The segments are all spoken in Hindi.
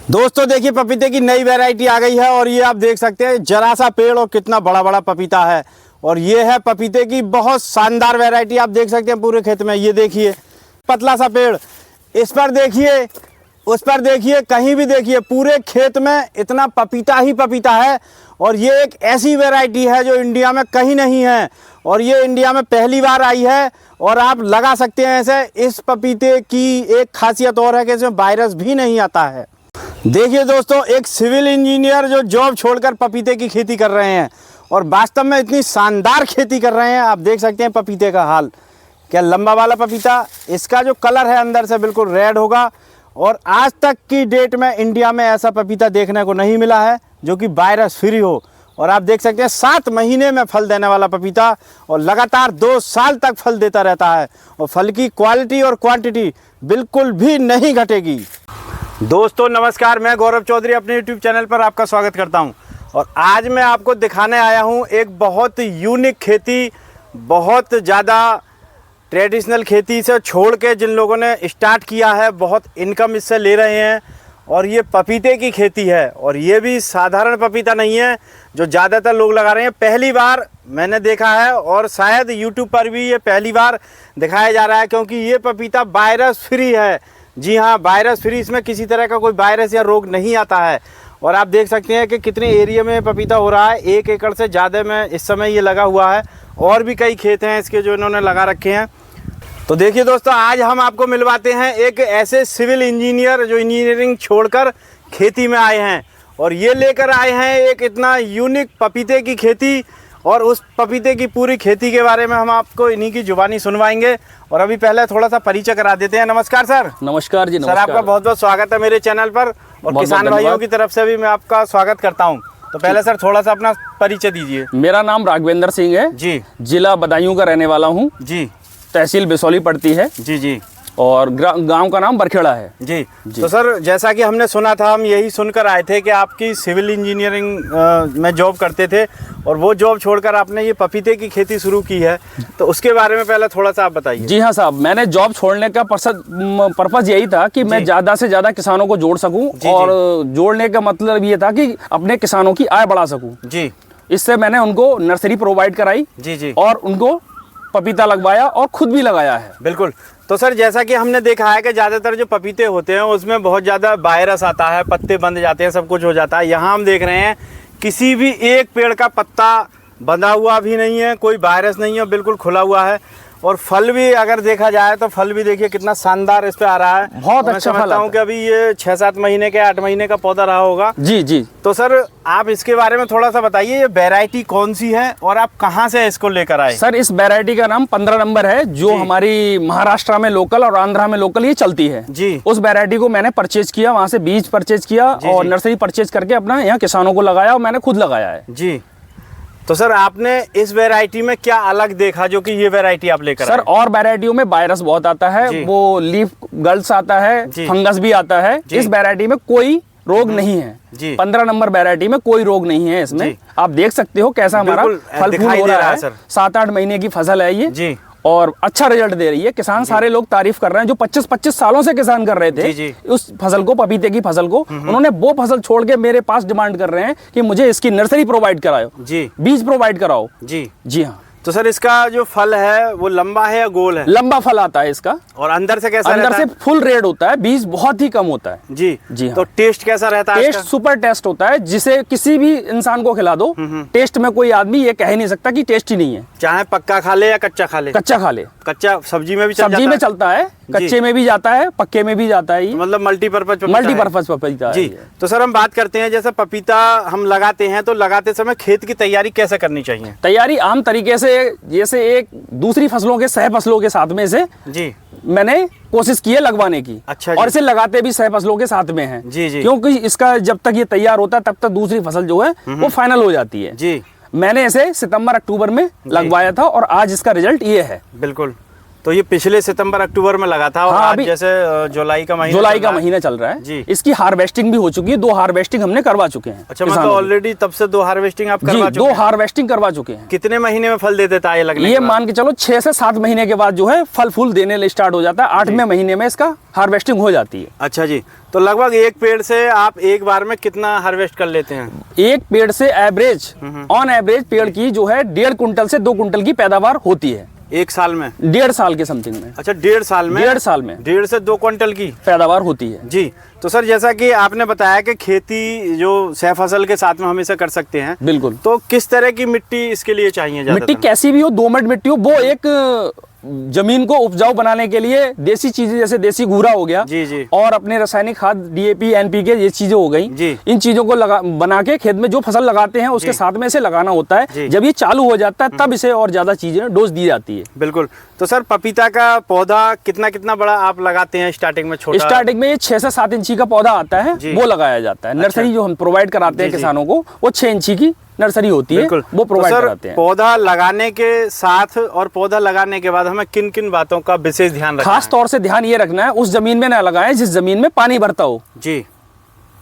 दोस्तों देखिए पपीते की नई वैरायटी आ गई है और ये आप देख सकते हैं जरा सा पेड़ और कितना बड़ा बड़ा पपीता है। और ये है पपीते की बहुत शानदार वैरायटी, आप देख सकते हैं पूरे खेत में। ये देखिए पतला सा पेड़, इस पर देखिए, उस पर देखिए, कहीं भी देखिए, पूरे खेत में इतना पपीता ही पपीता है। और ये एक ऐसी वैरायटी है जो इंडिया में कहीं नहीं है और ये इंडिया में पहली बार आई है। और आप लगा सकते हैं ऐसे, इस पपीते की एक खासियत और है कि इसमें वायरस भी नहीं आता है। देखिए दोस्तों, एक सिविल इंजीनियर जो जॉब छोड़कर पपीते की खेती कर रहे हैं और वास्तव में इतनी शानदार खेती कर रहे हैं। आप देख सकते हैं पपीते का हाल, क्या लंबा वाला पपीता, इसका जो कलर है अंदर से बिल्कुल रेड होगा। और आज तक की डेट में इंडिया में ऐसा पपीता देखने को नहीं मिला है जो कि वायरस फ्री हो। और आप देख सकते हैं 7 महीने में फल देने वाला पपीता और लगातार 2 साल तक फल देता रहता है और फल की क्वालिटी और क्वांटिटी बिल्कुल भी नहीं घटेगी। दोस्तों नमस्कार, मैं गौरव चौधरी अपने YouTube चैनल पर आपका स्वागत करता हूं। और आज मैं आपको दिखाने आया हूं एक बहुत यूनिक खेती, बहुत ज़्यादा ट्रेडिशनल खेती से छोड़ के जिन लोगों ने स्टार्ट किया है, बहुत इनकम इससे ले रहे हैं। और ये पपीते की खेती है और ये भी साधारण पपीता नहीं है जो ज़्यादातर लोग लगा रहे हैं। पहली बार मैंने देखा है और शायद YouTube पर भी ये पहली बार दिखाया जा रहा है, क्योंकि ये पपीता वायरस फ्री है। जी हाँ, वायरस फ्री, इसमें किसी तरह का कोई वायरस या रोग नहीं आता है। और आप देख सकते हैं कि कितने एरिया में पपीता हो रहा है, 1 एकड़ से ज़्यादा में इस समय ये लगा हुआ है। और भी कई खेत हैं इसके जो इन्होंने लगा रखे हैं। तो देखिए दोस्तों, आज हम आपको मिलवाते हैं एक ऐसे सिविल इंजीनियर जो इंजीनियरिंग छोड़कर खेती में आए हैं और ये लेकर आए हैं एक इतना यूनिक पपीते की खेती। और उस पपीते की पूरी खेती के बारे में हम आपको इन्हीं की जुबानी सुनवाएंगे। और अभी पहले थोड़ा सा परिचय करा देते हैं। नमस्कार सर। नमस्कार जी। नमस्कार सर, आपका बहुत बहुत स्वागत है मेरे चैनल पर और किसान भाइयों की तरफ से भी मैं आपका स्वागत करता हूं। तो पहले सर थोड़ा सा अपना परिचय दीजिए। मेरा नाम राघवेंद्र सिंह है जी, जिला बदायूं का रहने वाला हूं जी, तहसील बिसौली पड़ती है जी, जी, और गांव का नाम बरखेड़ा है जी। तो सर जैसा कि हमने सुना था, हम यही सुनकर आए थे कि आपकी सिविल इंजीनियरिंग में जॉब करते थे और वो जॉब छोड़कर आपने ये पपीते की खेती शुरू की है। तो उसके बारे में पहले थोड़ा सा आप बताइए। जी हाँ साहब, मैंने जॉब छोड़ने का पर्पज यही था कि मैं ज़्यादा से ज़्यादा किसानों को जोड़ सकूं। और जोड़ने का मतलब ये था कि अपने किसानों की आय बढ़ा सकूं। जी, इससे मैंने उनको नर्सरी प्रोवाइड कराई। जी, जी, और उनको पपीता लगवाया और खुद भी लगाया है। बिल्कुल। तो सर जैसा कि हमने देखा है कि ज़्यादातर जो पपीते होते हैं उसमें बहुत ज़्यादा वायरस आता है, पत्ते बंध जाते हैं, सब कुछ हो जाता है। यहाँ हम देख रहे हैं किसी भी एक पेड़ का पत्ता बंधा हुआ भी नहीं है, कोई वायरस नहीं है, बिल्कुल खुला हुआ है। और फल भी अगर देखा जाए तो फल भी देखिए कितना शानदार इस पे आ रहा है। बहुत अच्छा फल आता है। कि अभी ये 6-7 महीने के 8 महीने का पौधा रहा होगा। जी जी। तो सर आप इसके बारे में थोड़ा सा बताइए, ये वैरायटी कौन सी है और आप कहाँ से इसको लेकर आए? सर इस वैरायटी का नाम 15 नंबर है, जो हमारी महाराष्ट्र में लोकल और आंध्रा में लोकल ये चलती है जी। उस वैरायटी को मैंने परचेज किया, वहाँ से बीज परचेज किया और नर्सरी परचेज करके अपना यहाँ किसानों को लगाया और मैंने खुद लगाया है। जी। तो सर आपने इस वैरायटी में क्या अलग देखा जो कि ये वैरायटी आप लेकर सर और वैरायटियों में वायरस बहुत आता है, वो लीफ गर्ल्स आता है, फंगस भी आता है। इस वैरायटी में कोई रोग नहीं है। 15 नंबर वैरायटी में कोई रोग नहीं है इसमें। आप देख सकते हो कैसा हमारा फल फूल हो रहा है। 7-8 महीने की फसल है ये जी। और अच्छा रिजल्ट दे रही है। किसान सारे लोग तारीफ कर रहे हैं, जो 25-25 सालों से किसान कर रहे थे उस फसल को, पपीते की फसल को, उन्होंने वो फसल छोड़ के मेरे पास डिमांड कर रहे हैं कि मुझे इसकी नर्सरी प्रोवाइड कराओ जी, बीज प्रोवाइड कराओ जी। जी हाँ। तो सर इसका जो फल है वो लंबा है या गोल है? लंबा फल आता है इसका। और अंदर से कैसा अंदर रहता है? से फुल रेड होता है, बीज बहुत ही कम होता है जी जी हाँ। तो टेस्ट कैसा रहता है? टेस्ट सुपर टेस्ट होता है, जिसे किसी भी इंसान को खिला दो, टेस्ट में कोई आदमी ये कह ही नहीं सकता कि टेस्ट ही नहीं है। चाहे पक्का खा ले या कच्चा खा ले। कच्चा खा ले। कच्चा सब्जी में भी सब्जी में चलता है, कच्चे में भी जाता है, पक्के में भी जाता है। मतलब मल्टीपर्पज पपीता जी। तो सर हम बात करते हैं, जैसे पपीता हम लगाते हैं तो लगाते समय खेत की तैयारी कैसे करनी चाहिए? तैयारी आम तरीके से, जैसे एक दूसरी फसलों के सह फसलों के साथ में से जी मैंने कोशिश की है लगवाने की। अच्छा। और इसे लगाते भी सह फसलों के साथ में है जी जी। क्योंकि इसका जब तक ये तैयार होता है तब तक दूसरी फसल जो है वो फाइनल हो जाती है जी। मैंने इसे सितंबर अक्टूबर में लगवाया था और आज इसका रिजल्ट ये है। बिल्कुल। तो ये पिछले सितंबर अक्टूबर में लगा था और हाँ, आज जैसे जुलाई का महीना चल रहा है जी। इसकी हार्वेस्टिंग भी हो चुकी है, 2 हार्वेस्टिंग हमने करवा चुके हैं। अच्छा, मतलब ऑलरेडी तब से 2 हार्वेस्टिंग आप करवा चुके हैं? 2 हार्वेस्टिंग करवा चुके हैं। कितने महीने में फल दे देता है ये लगने ये मान के चलो 6 से 7 महीने के बाद जो है फल फूल देने स्टार्ट हो जाता है। 8वें महीने में इसका हार्वेस्टिंग हो जाती है। अच्छा जी, तो लगभग एक पेड़ से आप एक बार में कितना हार्वेस्ट कर लेते हैं? एक पेड़ से एवरेज ऑन एवरेज पेड़ की जो है 1.5 कुंटल से 2 कुंटल की पैदावार होती है एक साल में। 1.5 साल के समथिंग में। अच्छा, 1.5 साल में? 1.5 साल में 1.5 से 2 क्विंटल की पैदावार होती है जी। तो सर जैसा कि आपने बताया कि खेती जो सह फसल के साथ में हमेशा कर सकते हैं, बिल्कुल, तो किस तरह की मिट्टी इसके लिए चाहिए? मिट्टी कैसी भी हो, दोमट मिट्टी हो, वो एक जमीन को उपजाऊ बनाने के लिए देसी चीजें जैसे देसी घूरा हो गया जी जी, और अपने रासायनिक खाद डीएपी एनपीके ये चीजें हो गई जी। इन चीजों को बना के खेत में जो फसल लगाते हैं उसके साथ में इसे लगाना होता है। जब ये चालू हो जाता है तब इसे और ज्यादा चीजें डोज दी जाती है। बिल्कुल। तो सर पपीता का पौधा कितना बड़ा आप लगाते हैं स्टार्टिंग में? छोटा स्टार्टिंग में ये 6 से 7 इंची का पौधा आता है, वो लगाया जाता है। नर्सरी जो हम प्रोवाइड कराते हैं किसानों को, वो 6 इंची की नर्सरी होती है, वो प्रोवाइड कराते हैं। पौधा लगाने के साथ और पौधा लगाने के बाद हमें किन किन बातों का विशेष ध्यान रखना है? खास तौर से ध्यान ये रखना है उस जमीन में ना लगाएं जिस जमीन में पानी भरता हो जी,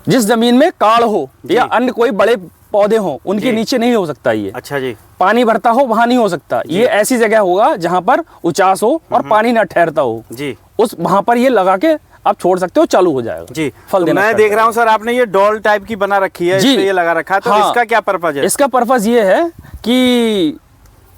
जिस जमीन में काड़ हो या अन्य कोई बड़े पौधे हो, उनके नीचे नहीं हो सकता ये। अच्छा जी, पानी भरता हो वहां नहीं हो सकता। ये ऐसी जगह होगा जहां पर उचास हो और पानी ना ठहरता हो जी, उस वहां पर ये लगा के आप छोड़ सकते हो, चालू हो जाएगा जी। फल देना। मैं देख रहा हूँ सर आपने ये डॉल टाइप की बना रखी है, जी, ये लगा रखा है, तो हाँ, इसका क्या पर्पज है? इसका पर्पज ये है कि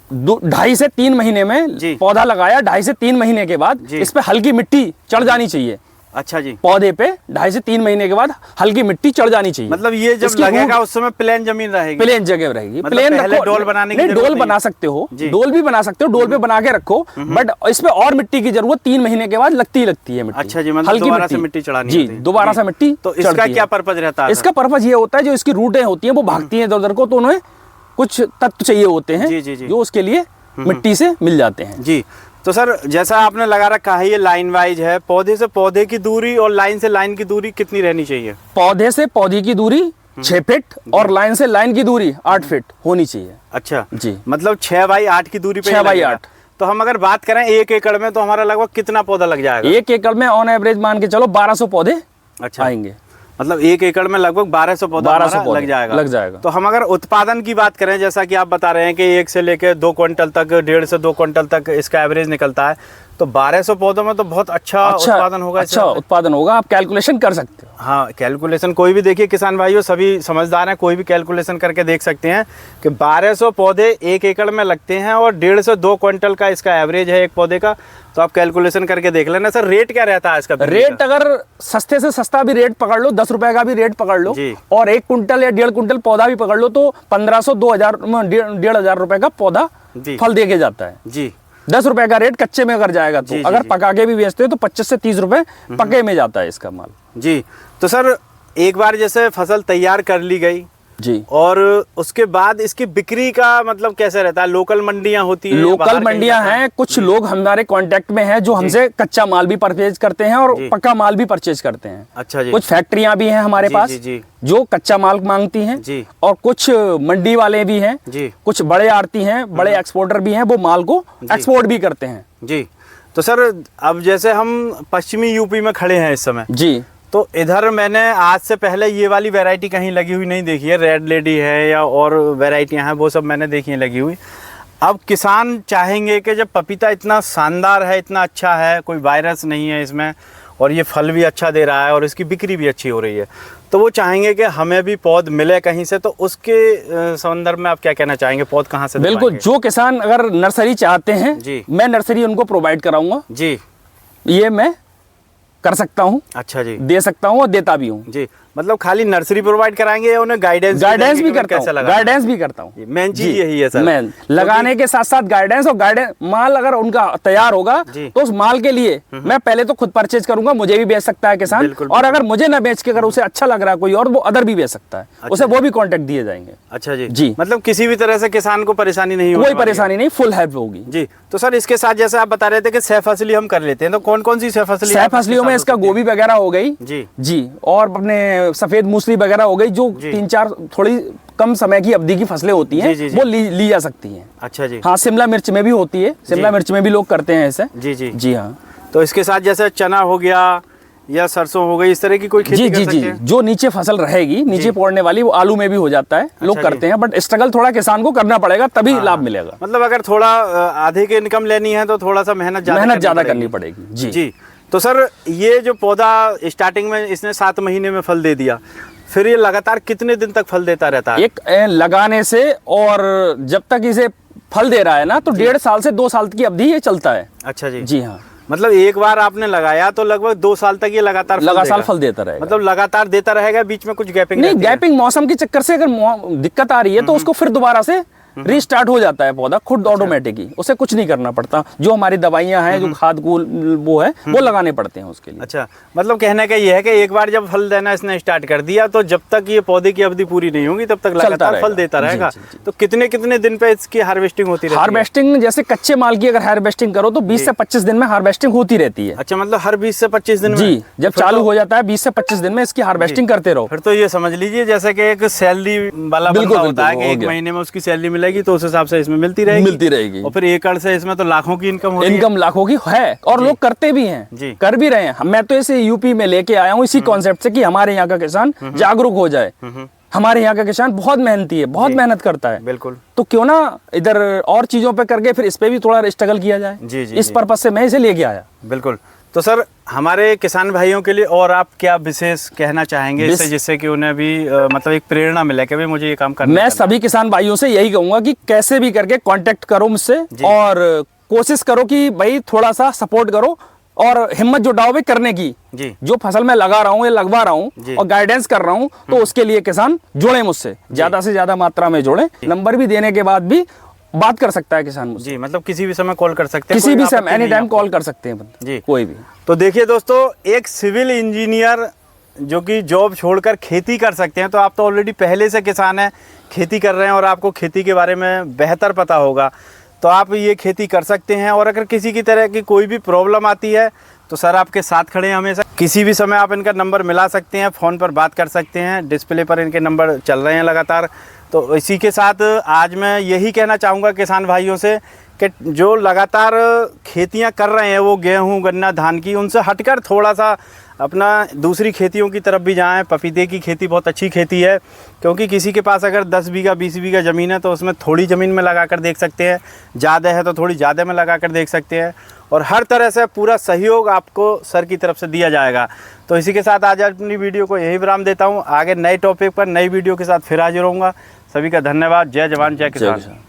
2.5 से 3 महीने में पौधा लगाया, 2.5 से 3 महीने के बाद इस पे हल्की मिट्टी चढ़ जानी चाहिए। अच्छा जी, पौधे पे 2.5 से 3 महीने के बाद हल्की मिट्टी चढ़ जानी चाहिए। मतलब ये जब लगेगा उस समय प्लेन जमीन रहेगी? प्लेन जगह रहेगी। मतलब प्लेन पहले डोल बनाने की डोल बना सकते हो, डोल भी बना सकते हो, डोल पे बना के रखो, बट इसमें और मिट्टी की जरूरत 3 महीने के बाद लगती है मिट्टी। अच्छा जी, मतलब दोबारा से मिट्टी चढ़ानी जी, दोबारा से मिट्टी। तो इसका क्या पर्पज रहता है? इसका पर्पज ये होता है जो इसकी रूटें होती है वो भागती है इधर उधर को, तो उन्हें कुछ तत्व चाहिए होते हैं जो उसके लिए मिट्टी से मिल जाते हैं जी। तो सर जैसा आपने लगा रखा है ये लाइन वाइज है, पौधे से पौधे की दूरी और लाइन से लाइन की दूरी कितनी रहनी चाहिए? पौधे से पौधे की दूरी 6 फीट और लाइन से लाइन की दूरी 8 फीट होनी चाहिए। अच्छा जी, मतलब 6 बाई 8 की दूरी पे 6 बाई 8। तो हम अगर बात करें 1 एकड़ में, तो हमारा लगभग कितना पौधा लग जाएगा? 1 एकड़ में ऑन एवरेज मान के चलो 1200 पौधे आएंगे। मतलब 1 एकड़ में लगभग 1200 पौधा लग जाएगा। तो हम अगर उत्पादन की बात करें, जैसा कि आप बता रहे हैं कि 1 से लेकर 2 क्विंटल तक, 1.5 से 2 क्विंटल तक इसका एवरेज निकलता है, तो 1200 पौधों में तो बहुत अच्छा उत्पादन होगा। अच्छा उत्पादन होगा, आप कैलकुलेशन कर सकते हो। हाँ, कैलकुलेशन कोई भी देखिए किसान भाइयों, सभी समझदार हैं, कोई भी कैलकुलेशन करके देख सकते हैं कि 1200 पौधे 1 एकड़ में लगते हैं और 1.5 से 2 क्विंटल का इसका एवरेज है एक पौधे का। तो आप कैलकुलेशन करके देख लेना। सर रेट क्या रहता है इसका? रेट अगर सस्ते से सस्ता भी रेट पकड़ लो, 10 रुपए का भी रेट पकड़ लो, और 1 कुंटल या 1.5 कुंटल पौधा भी पकड़ लो, तो 1500 2000 1,500 रुपए का पौधा फल दे के जाता है जी। 10 रुपए का रेट कच्चे में अगर जाएगा तो, अगर पका के भी बेचते हो तो 25 से 30 रुपए पके में जाता है इसका माल जी। तो सर एक बार जैसे फसल तैयार कर ली गई जी, और उसके बाद इसकी बिक्री का मतलब कैसे रहता है? लोकल मंडियां होती हैं? लोकल मंडियां हैं, कुछ लोग हमारे कांटेक्ट में हैं जो हमसे कच्चा माल भी परचेज करते हैं और पक्का माल भी परचेज करते हैं। अच्छा जी। कुछ फैक्ट्रियां भी हैं हमारे पास जो कच्चा माल मांगती हैं जी, और कुछ मंडी वाले भी हैं जी, कुछ बड़े आड़ती हैं, बड़े एक्सपोर्टर भी हैं, वो माल को एक्सपोर्ट भी करते हैं जी। तो सर अब जैसे हम पश्चिमी यूपी में खड़े हैं इस समय जी, तो इधर मैंने आज से पहले ये वाली वैरायटी कहीं लगी हुई नहीं देखी है। रेड लेडी है या और वैरायटियां हैं, वो सब मैंने देखी हैं लगी हुई। अब किसान चाहेंगे कि जब पपीता इतना शानदार है, इतना अच्छा है, कोई वायरस नहीं है इसमें, और ये फल भी अच्छा दे रहा है और इसकी बिक्री भी अच्छी हो रही है, तो वो चाहेंगे कि हमें भी पौध मिले कहीं से। तो उसके संदर्भ में आप क्या कहना चाहेंगे? पौध कहाँ से? बिल्कुल, जो किसान अगर नर्सरी चाहते हैं जी, मैं नर्सरी उनको प्रोवाइड कराऊंगा जी, ये मैं कर सकता हूँ। अच्छा जी, दे सकता हूँ और देता भी हूँ जी। मतलब खाली नर्सरी प्रोवाइड कराएंगे या उन्हें गाइडेंस भी करता हूँ? गाइडेंस भी करता हूँ। मेन चीज यही है सर, मैं लगाने के साथ साथ गाइडेंस, और गाइडेंस माल अगर उनका तैयार होगा तो उस माल के लिए मैं पहले तो खुद परचेज करूंगा, मुझे भी बेच सकता है किसान, और अगर मुझे ना बेच के अगर उसे अच्छा लग रहा है कोई और, वो अदर भी बेच सकता है, उसे वो भी कॉन्टेक्ट दिए जाएंगे। अच्छा जी जी, मतलब किसी भी तरह से किसान को परेशानी नहीं होगी? कोई परेशानी नहीं, फुल हेल्प होगी जी। तो सर इसके साथ जैसे आप बता रहे थे कि सह फसली हम कर लेते हैं, तो कौन कौन सी सह फसली? सह फसलियों में इसका गोभी वगैरह हो गई जी जी, और अपने सफेद मूसली वगैरह हो गई, जो 3-4 थोड़ी कम समय की अवधि की फसलें होती हैं, वो ली जा सकती हैं। अच्छा जी। हाँ, शिमला मिर्च में भी होती है, शिमला मिर्च में भी लोग करते हैं ऐसे। जी जी जी हाँ। तो इसके साथ जैसे चना हो गया या सरसों हो गई, इस तरह की कोई खेती कर सकते हैं? जो नीचे फसल रहेगी, नीचे पड़ने वाली, वो आलू में भी हो जाता है, लोग करते हैं, बट स्ट्रगल थोड़ा किसान को करना पड़ेगा, तभी लाभ मिलेगा। मतलब अगर थोड़ा आधे की इनकम लेनी है तो थोड़ा सा मेहनत ज्यादा करनी पड़ेगी। जी जी। तो सर ये जो पौधा स्टार्टिंग में इसने 7 महीने में फल दे दिया, फिर ये लगातार कितने दिन तक फल देता रहता है? एक लगाने से और जब तक इसे फल दे रहा है ना, तो 1.5 साल से 2 साल की अवधि ये चलता है। अच्छा जी। जी हाँ। मतलब एक बार आपने लगाया तो लगभग 2 साल तक ये लगातार फल देता रहेगा। मतलब लगातार देता रहेगा, बीच में कुछ गैपिंग नहीं, गैपिंग मौसम के चक्कर से अगर दिक्कत आ रही है तो उसको फिर दोबारा से रीस्टार्ट हो जाता है पौधा खुद ऑटोमेटिक ही, उसे कुछ नहीं करना पड़ता। जो हमारी दवाइयां हैं, जो खाद वो है, वो लगाने पड़ते हैं उसके लिए। अच्छा, मतलब कहने का ये है कि एक बार जब फल देना इसने स्टार्ट कर दिया तो जब तक ये पौधे की अवधि पूरी नहीं होगी तब तक लगातार फल देता रहेगा। तो कितने कितने दिन पे इसकी हार्वेस्टिंग होती रहती है? हार्वेस्टिंग जैसे कच्चे माल की अगर हार्वेस्टिंग करो तो 20 से 25 दिन में हार्वेस्टिंग होती रहती है। अच्छा, मतलब हर 20 से 25 दिन में? जी, जब चालू हो जाता है 20 से 25 दिन में इसकी हार्वेस्टिंग करते रहो। फिर तो ये समझ लीजिए जैसे कि एक सैलरी वाला बंदा होता है कि 1 महीने में उसकी सैलरी मिलेगी तो उस हिसाब से इसमें मिलती रहेगी। और फिर एकड़ से इसमें तो लाखों की इनकम होती है। इनकम लाखों की है, और लोग करते भी हैं, कर भी रहे हैं। मैं तो इसे यूपी में लेके आया हूँ इसी कॉन्सेप्ट से कि हमारे यहाँ का किसान जागरूक हो जाए। हमारे यहाँ का किसान बहुत मेहनती है, बहुत मेहनत करता है। बिल्कुल। तो क्यों ना इधर और चीजों पे करके फिर इस पे भी थोड़ा स्ट्रगल किया जाए। इस पर्पज से मैं इसे लेके आया। बिल्कुल। तो सर हमारे किसान भाइयों के लिए और आप क्या विशेष कहना चाहेंगे इससे, जिससे कि उन्हें भी मतलब एक प्रेरणा मिले कि भाई मुझे ये काम करना है? मैं सभी किसान भाइयों से यही कहूंगा कि कैसे भी करके कांटेक्ट करो मुझसे, और कोशिश करो कि भाई थोड़ा सा सपोर्ट करो और हिम्मत जुटाओ भी करने की। जो फसल मैं लगा रहा हूँ या लगवा रहा हूँ और गाइडेंस कर रहा हूँ, तो उसके लिए किसान जुड़े मुझसे, ज्यादा से ज्यादा मात्रा में जुड़े। नंबर भी देने के बाद भी बात कर सकता है किसान मुझसे। जी, मतलब किसी भी समय कॉल कर सकते हैं, किसी भी समय, एनी टाइम कॉल कर सकते हैं जी, कोई भी। तो देखिए दोस्तों, एक सिविल इंजीनियर जो कि जॉब छोड़कर खेती कर सकते हैं, तो आप तो ऑलरेडी पहले से किसान हैं, खेती कर रहे हैं और आपको खेती के बारे में बेहतर पता होगा, तो आप ये खेती कर सकते हैं। और अगर किसी की तरह की कोई भी प्रॉब्लम आती है तो सर आपके साथ खड़े हैं हमेशा। किसी भी समय आप इनका नंबर मिला सकते हैं, फ़ोन पर बात कर सकते हैं, डिस्प्ले पर इनके नंबर चल रहे हैं लगातार। तो इसी के साथ आज मैं यही कहना चाहूँगा किसान भाइयों से कि जो लगातार खेतियाँ कर रहे हैं, वो गेहूँ, गन्ना, धान की, उनसे हटकर थोड़ा सा अपना दूसरी खेतियों की तरफ भी जाएं। पपीते की खेती बहुत अच्छी खेती है, क्योंकि किसी के पास अगर 10 बीघा 20 बीघा ज़मीन है तो उसमें थोड़ी ज़मीन में लगा कर देख सकते हैं, ज़्यादा है तो थोड़ी ज़्यादा में लगा कर देख सकते हैं, और हर तरह से पूरा सहयोग आपको सर की तरफ से दिया जाएगा। तो इसी के साथ आज अपनी वीडियो को यही विराम देता हूँ। आगे नए टॉपिक पर नई वीडियो के साथ फिर हाजिर होऊंगा। सभी का धन्यवाद। जय जवान जय किसान।